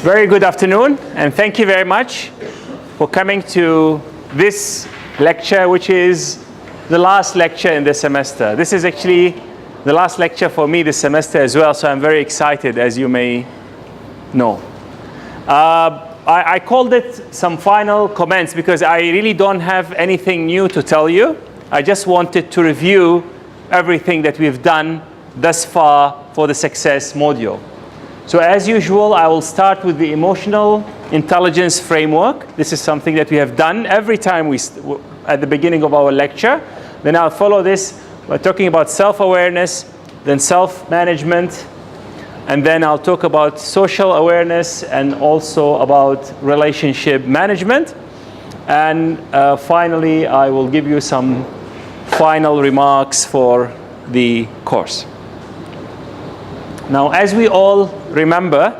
Very good afternoon, and thank you very much for coming to this lecture, which is the last lecture in the semester. This is actually the last lecture for me this semester as well, so I'm very excited, as you may know. I called it some final comments because I really don't have anything new to tell you. I just wanted to review everything that we've done thus far for the success module. So as usual, I will start with the emotional intelligence framework. This is something that we have done every time at the beginning of our lecture. Then I'll follow this by talking about self-awareness, then self-management, and then I'll talk about social awareness and also about relationship management. And finally, I will give you some final remarks for the course. Now, as we all remember,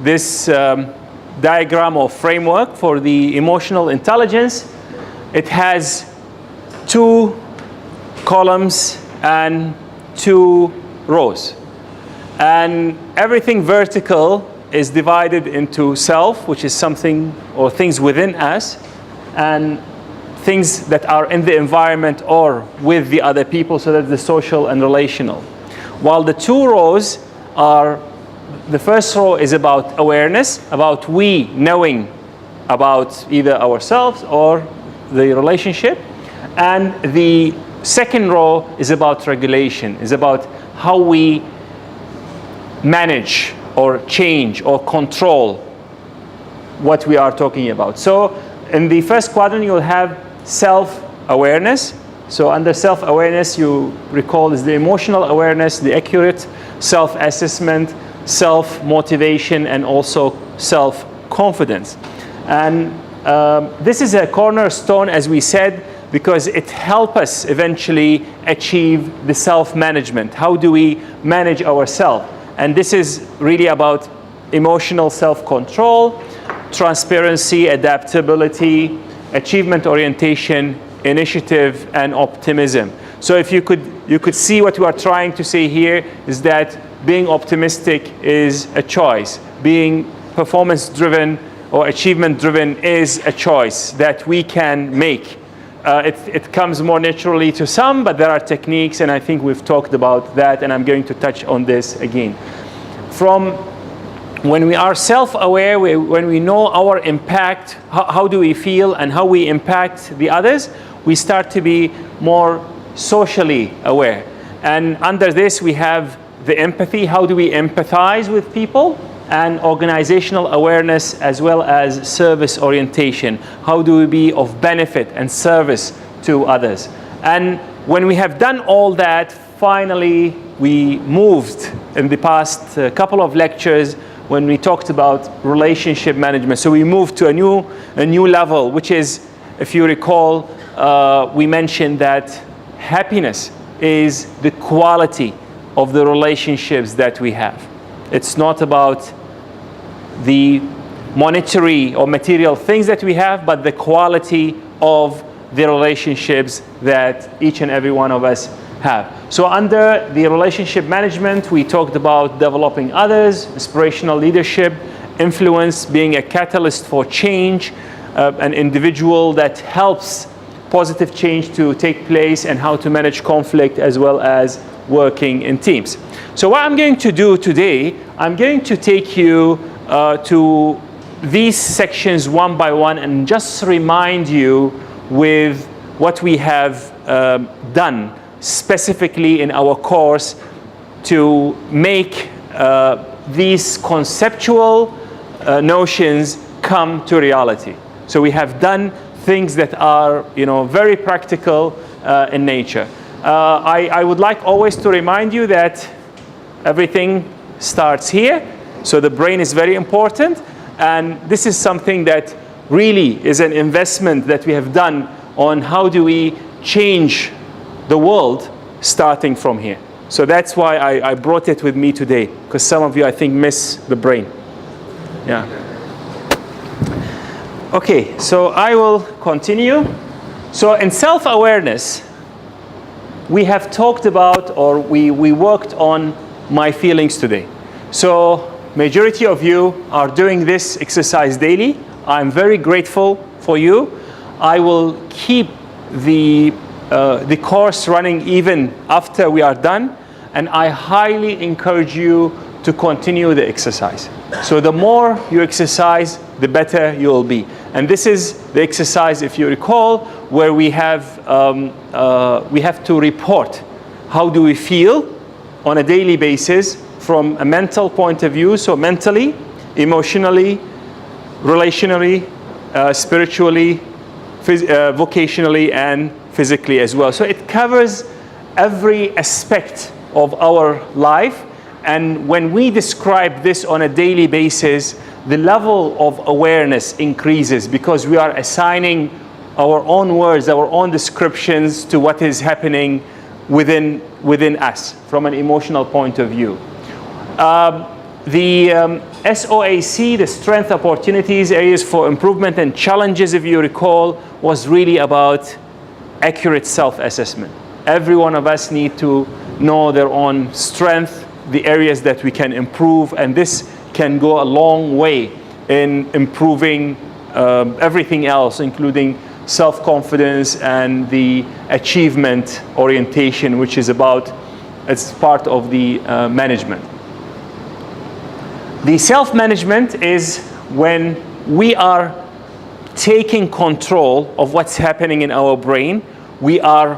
this diagram or framework for the emotional intelligence, it has two columns and two rows. And everything vertical is divided into self, which is something or things within us, and things that are in the environment or with the other people, so that's the social and relational. While the two rows are, the first row is about awareness, about we knowing about either ourselves or the relationship. And the second row is about regulation, is about how we manage or change or control what we are talking about. So in the first quadrant, you'll have self-awareness. So under self-awareness, you recall is the emotional awareness, the accurate self-assessment, self-motivation, and also self-confidence. And this is a cornerstone, as we said, because it helps us eventually achieve the self-management. How do we manage ourselves? And this is really about emotional self-control, transparency, adaptability, achievement orientation, initiative, and optimism. So if you could see what we are trying to say here is that being optimistic is a choice. Being performance-driven or achievement-driven is a choice that we can make. It comes more naturally to some, but there are techniques, and I think we've talked about that, and I'm going to touch on this again. From when we are self-aware, when we know our impact, how do we feel and how we impact the others, we start to be more socially aware. And under this, we have the empathy. How do we empathize with people? And organizational awareness, as well as service orientation. How do we be of benefit and service to others? And when we have done all that, finally, we moved in the past couple of lectures when we talked about relationship management. So we moved to a new level, which is, if you recall, we mentioned that happiness is the quality of the relationships that we have. It's not about the monetary or material things that we have, but the quality of the relationships that each and every one of us have. So under the relationship management, we talked about developing others, inspirational leadership, influence, being a catalyst for change, an individual that helps positive change to take place, and how to manage conflict, as well as working in teams. So what I'm going to do today, I'm going to take you to these sections one by one and just remind you with what we have done specifically in our course to make these conceptual notions come to reality. So we have done things that are, very practical in nature. I would like always to remind you that everything starts here. So the brain is very important, and this is something that really is an investment that we have done on how do we change the world starting from here. So that's why I brought it with me today, because some of you, I think, miss the brain. Yeah. Okay, so I will continue. So in self-awareness, we have talked about, or we worked on my feelings today. So majority of you are doing this exercise daily. I'm very grateful for you. I will keep the course running even after we are done, and I highly encourage you to continue the exercise. So the more you exercise, the better you will be. And this is the exercise, if you recall, where we have to report how do we feel on a daily basis from a mental point of view, so mentally, emotionally, relationally, spiritually, vocationally, and physically as well. So it covers every aspect of our life, and when we describe this on a daily basis, the level of awareness increases because we are assigning our own words, our own descriptions to what is happening within us from an emotional point of view. The SOAC, the Strength, Opportunities, Areas for Improvement and Challenges, if you recall, was really about accurate self-assessment. Every one of us need to know their own strength, the areas that we can improve, and this can go a long way in improving everything else, including self-confidence and the achievement orientation, which is it's part of the management. The self-management is when we are taking control of what's happening in our brain. We are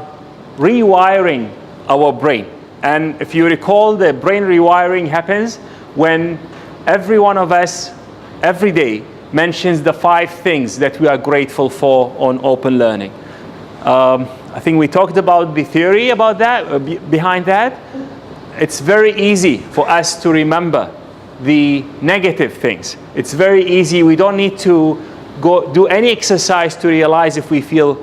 rewiring our brain. And if you recall, the brain rewiring happens when every one of us, every day, mentions the 5 things that we are grateful for on open learning. I think we talked about the theory about that, behind that. It's very easy for us to remember the negative things. It's very easy. We don't need to go do any exercise to realize if we feel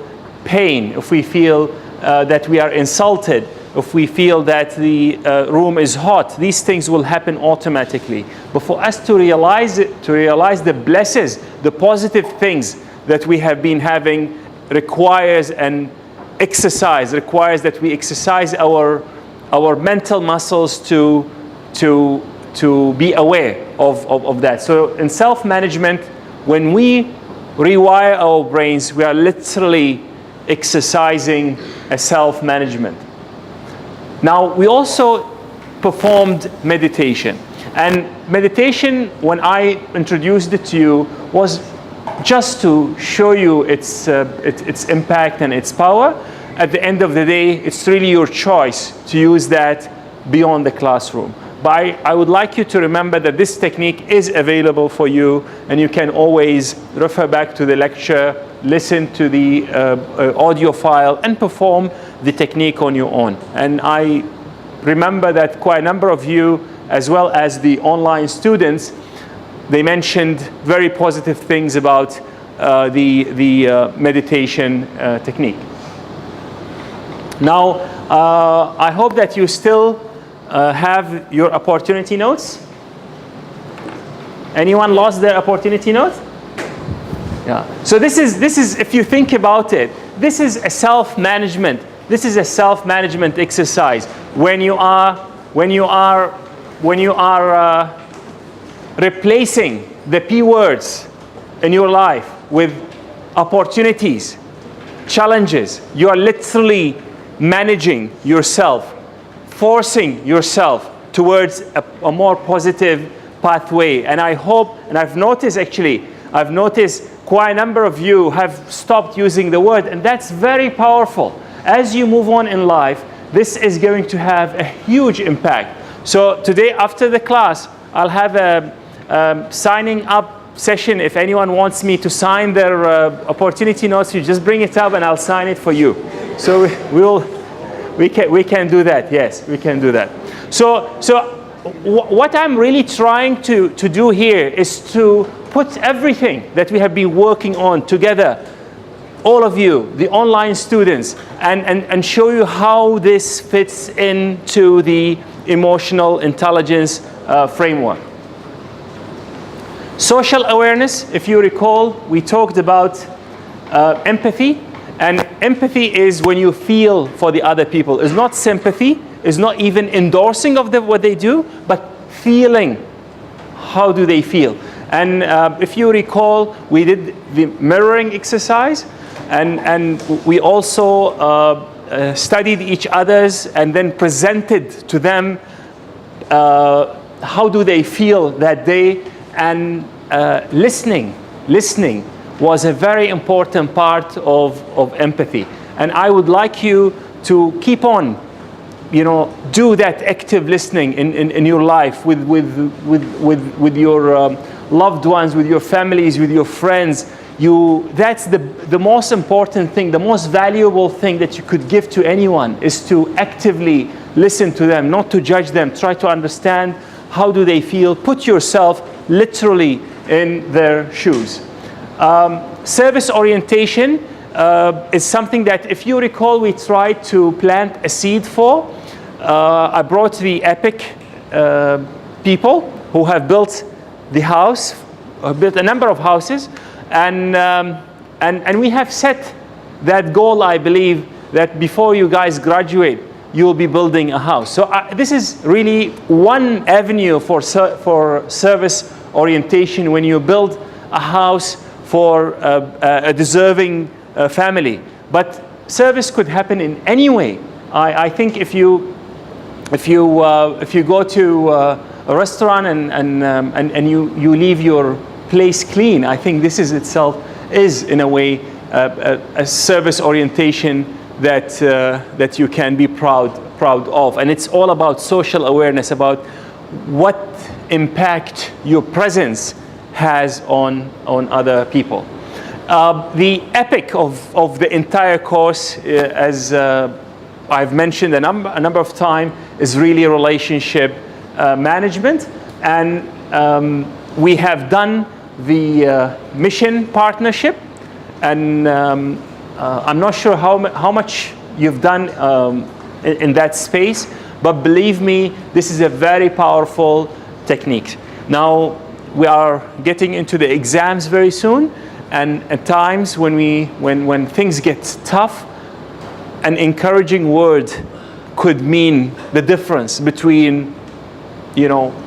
pain, if we feel that we are insulted, if we feel that the room is hot. These things will happen automatically. But for us to realize the blessings, the positive things that we have been having requires an exercise, requires that we exercise our mental muscles to be aware of that. So in self-management, when we rewire our brains, we are literally exercising a self-management. Now, we also performed meditation. And meditation, when I introduced it to you, was just to show you its impact and its power. At the end of the day, it's really your choice to use that beyond the classroom. But I would like you to remember that this technique is available for you, and you can always refer back to the lecture, listen to the audio file, and perform the technique on your own. And I remember that quite a number of you, as well as the online students, they mentioned very positive things about the meditation technique. Now, I hope that you still have your opportunity notes. Anyone lost their opportunity note? Yeah. So this is if you think about it, this is a self-management. This is a self-management exercise. When you are replacing the P words in your life with opportunities, challenges, you are literally managing yourself, forcing yourself towards a more positive pathway. And I hope, and I've noticed quite a number of you have stopped using the word, and that's very powerful. As you move on in life, this is going to have a huge impact. So today, after the class, I'll have a signing up session. If anyone wants me to sign their opportunity notes, you just bring it up and I'll sign it for you. So we can do that. Yes, we can do that. So what I'm really trying to do here is to put everything that we have been working on together, all of you, the online students, and show you how this fits into the emotional intelligence framework. Social awareness, if you recall, we talked about empathy. And empathy is when you feel for the other people. It's not sympathy. It's not even endorsing of what they do, but feeling how do they feel. And if you recall, we did the mirroring exercise, and we also studied each other's and then presented to them how do they feel that day. And listening was a very important part of empathy. And I would like you to keep on, do that active listening in your life with your loved ones, with your families, with your friends. That's the most important thing, the most valuable thing that you could give to anyone, is to actively listen to them, not to judge them. Try to understand how do they feel. Put yourself literally in their shoes. Service orientation is something that, if you recall, we tried to plant a seed for. I brought the EPIC people who have built the house, built a number of houses, and we have set that goal, I believe, that before you guys graduate, you will be building a house. So this is really one avenue for service orientation, when you build a house for a deserving family. But service could happen in any way. I think if you go to a restaurant and you leave your place clean, I think this is itself is in a way a service orientation that you can be proud of. And it's all about social awareness, about what impact your presence has on other people. The epic of the entire course, as I've mentioned a number of times, is really relationship management. And we have done the mission partnership, and I'm not sure how much you've done in that space, but believe me, this is a very powerful technique. Now, we are getting into the exams very soon, and at times when things get tough, an encouraging word could mean the difference between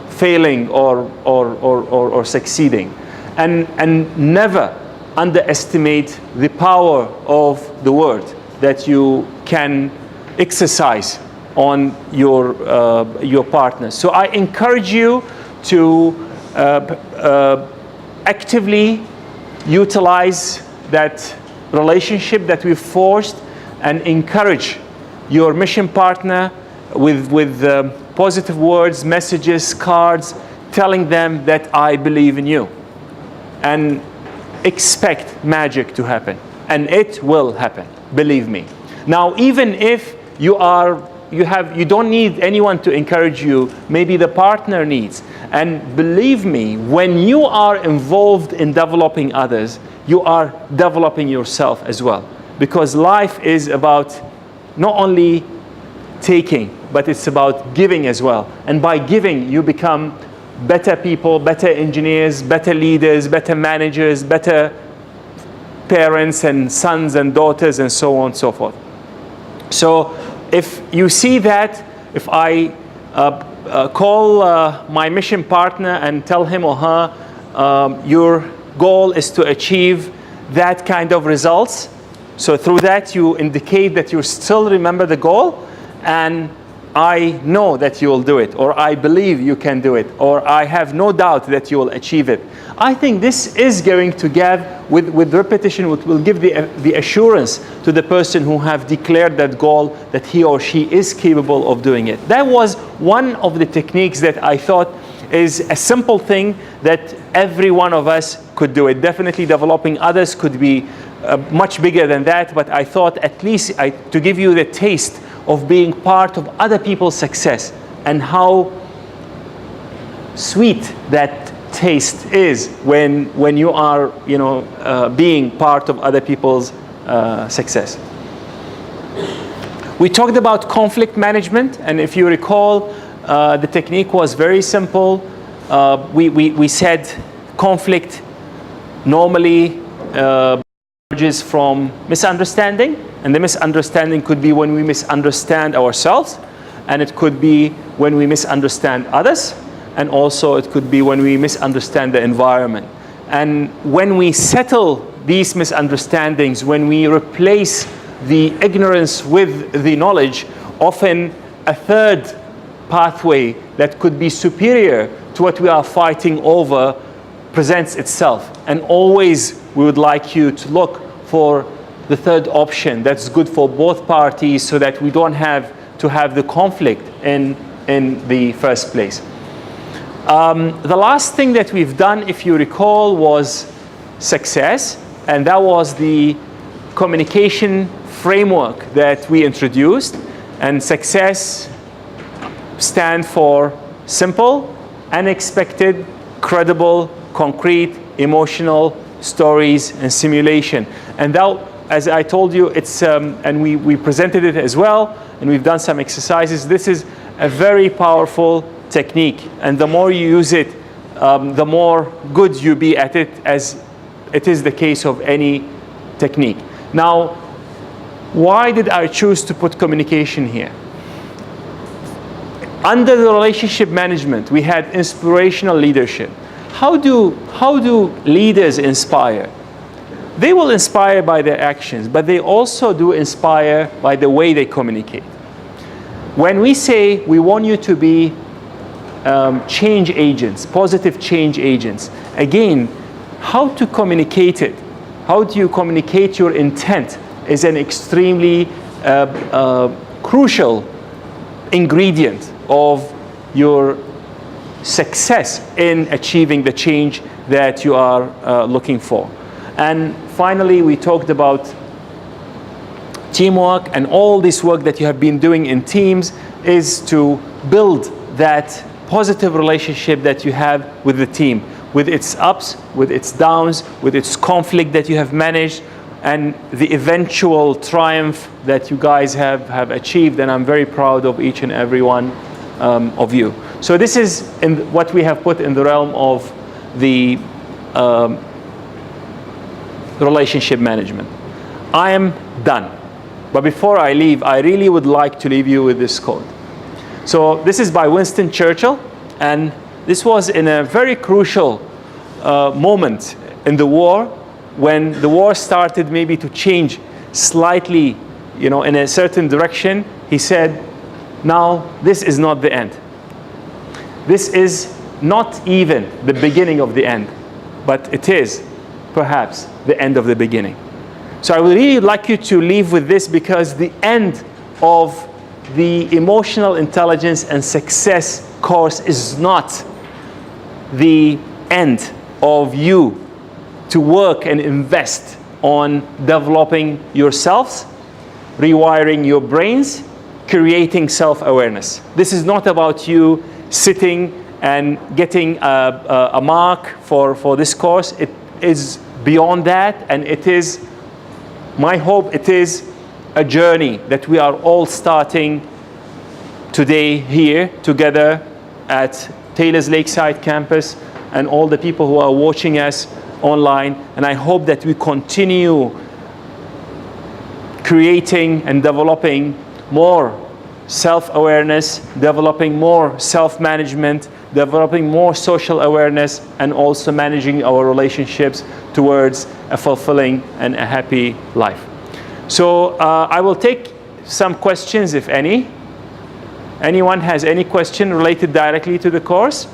failing or succeeding. And never underestimate the power of the word that you can exercise on your partner. So I encourage you to actively utilize that relationship that we've forged, and encourage your mission partner with positive words, messages, cards, telling them that I believe in you. And expect magic to happen, and it will happen, believe me. Now, even if you don't need anyone to encourage you, maybe the partner needs. And believe me, when you are involved in developing others, you are developing yourself as well. Because life is about not only taking, but it's about giving as well. And by giving, you become better people, better engineers, better leaders, better managers, better parents and sons and daughters, and so on and so forth. So if you see that, if I call my mission partner and tell him or her, your goal is to achieve that kind of results, so through that you indicate that you still remember the goal, and I know that you will do it, or I believe you can do it, or I have no doubt that you will achieve it. I think this is going to give, with repetition, will give the assurance to the person who have declared that goal, that he or she is capable of doing it. That was one of the techniques that I thought is a simple thing that every one of us could do it. Definitely developing others could be much bigger than that, but I thought at least to give you the taste of being part of other people's success, and how sweet that taste is when you are being part of other people's success. We talked about conflict management, and if you recall, the technique was very simple. We said conflict normally emerges from misunderstanding, and the misunderstanding could be when we misunderstand ourselves, and it could be when we misunderstand others. and also it could be when we misunderstand the environment. And when we settle these misunderstandings, when we replace the ignorance with the knowledge, often a third pathway that could be superior to what we are fighting over presents itself. And always we would like you to look for the third option that's good for both parties, so that we don't have to have the conflict in the first place. The last thing that we've done, if you recall, was success, and that was the communication framework that we introduced. And success stands for simple, unexpected, credible, concrete, emotional, stories, and simulation. And that, as I told you, it's and we presented it as well, and we've done some exercises. This is a very powerful technique, and the more you use it, the more good you be at it, as it is the case of any technique. Now, why did I choose to put communication here? Under the relationship management, we had inspirational leadership. How do leaders inspire? They will inspire by their actions, but they also do inspire by the way they communicate. When we say we want you to be change agents, positive change agents, again, how to communicate it, how do you communicate your intent, is an extremely crucial ingredient of your success in achieving the change that you are looking for. And finally, we talked about teamwork, and all this work that you have been doing in teams is to build that positive relationship that you have with the team, with its ups, with its downs, with its conflict that you have managed, and the eventual triumph that you guys have achieved. And I'm very proud of each and every one of you. So this is what we have put in the realm of the relationship management. I am done. But before I leave, I really would like to leave you with this quote. So this is by Winston Churchill, and this was in a very crucial moment in the war, when the war started maybe to change slightly, in a certain direction. He said, "Now this is not the end. This is not even the beginning of the end, but it is perhaps the end of the beginning." So I would really like you to leave with this, because the end of the emotional intelligence and success course is not the end of you to work and invest on developing yourselves, rewiring your brains, creating self-awareness. This is not about you sitting and getting a mark for this course. It is beyond that, and it is, my hope, it is a journey that we are all starting today here together at Taylor's Lakeside campus, and all the people who are watching us online. And I hope that we continue creating and developing more self-awareness, developing more self-management, developing more social awareness, and also managing our relationships towards a fulfilling and a happy life. So I will take some questions, if any. Anyone has any question related directly to the course?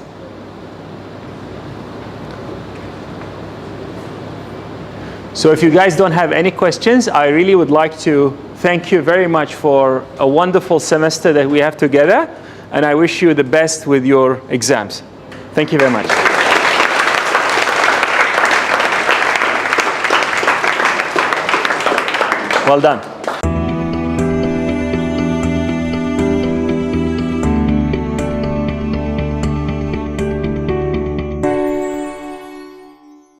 So if you guys don't have any questions, I really would like to thank you very much for a wonderful semester that we have together, and I wish you the best with your exams. Thank you very much. Well done.